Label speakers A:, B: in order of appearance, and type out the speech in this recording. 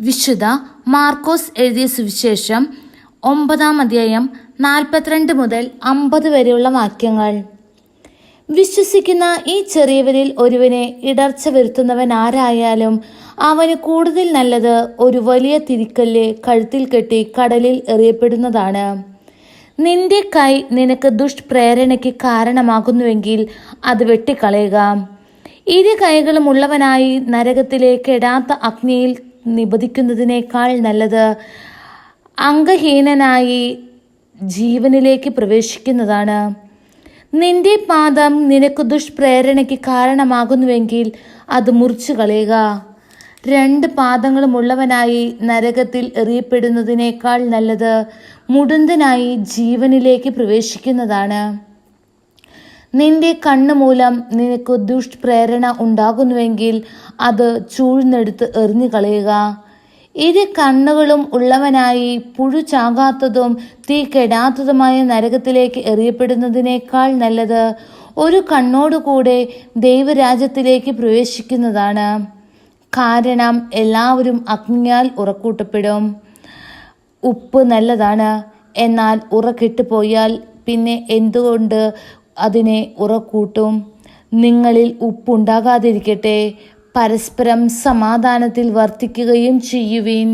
A: വിശുദ്ധ മാർക്കോസ് എഴുതിയ സുവിശേഷം 9-ാം അധ്യായം 42 മുതൽ 50 വരെയുള്ള വാക്യങ്ങൾ. വിശ്വസിക്കുന്ന ഈ ചെറിയവരിൽ ഒരുവനെ ഇടർച്ച വരുത്തുന്നവൻ ആരായാലും അവന് കൂടുതൽ നല്ലത് ഒരു വലിയ തിരിക്കല്ല് കഴുത്തിൽ കെട്ടി കടലിൽ എറിയപ്പെടുന്നതാണ്. നിന്റെ കൈ നിനക്ക് ദുഷ്പ്രേരണയ്ക്ക് കാരണമാകുന്നുവെങ്കിൽ അത് വെട്ടിക്കളയുക. ഇരു കൈകളും ഉള്ളവനായി നരകത്തിലെ കെടാത്ത അഗ്നിയിൽ നിബദിക്കുന്നതിനേക്കാൾ നല്ലത് അംഗഹീനനായി ജീവനിലേക്ക് പ്രവേശിക്കുന്നതാണ്. നിന്റെ പാദം നിനക്ക് ദുഷ്പ്രേരണയ്ക്ക് കാരണമാകുന്നുവെങ്കിൽ അത് മുറിച്ചു കളയുക. 2 പാദങ്ങളും ഉള്ളവനായി നരകത്തിൽ എറിയപ്പെടുന്നതിനേക്കാൾ നല്ലത് മുടന്തനായി ജീവനിലേക്ക് പ്രവേശിക്കുന്നതാണ്. നിന്റെ കണ്ണ് മൂലം നിനക്ക് ദുഷ്പ്രേരണ ഉണ്ടാകുന്നുവെങ്കിൽ അത് ചൂഴ്ന്നെടുത്ത് എറിഞ്ഞു കളയുക. 2 കണ്ണുകളും ഉള്ളവനായി പുഴു ചാകാത്തതും തീ കെടാത്തതുമായ നരകത്തിലേക്ക് എറിയപ്പെടുന്നതിനേക്കാൾ നല്ലത് ഒരു കണ്ണോടുകൂടെ ദൈവരാജ്യത്തിലേക്ക് പ്രവേശിക്കുന്നതാണ്. കാരണം എല്ലാവരും അഗ്നിയാൽ ഉറക്കൂട്ടപ്പെടും. ഉപ്പ് നല്ലതാണ്, എന്നാൽ ഉറക്കെട്ടുപോയാൽ പിന്നെ എന്തുകൊണ്ട് അതിനെ ഉറക്കൂട്ടും? നിങ്ങളിൽ ഉപ്പുണ്ടാകാതിരിക്കട്ടെ, പരസ്പരം സമാധാനത്തിൽ വർത്തിക്കുകയും ചെയ്യുവിൻ.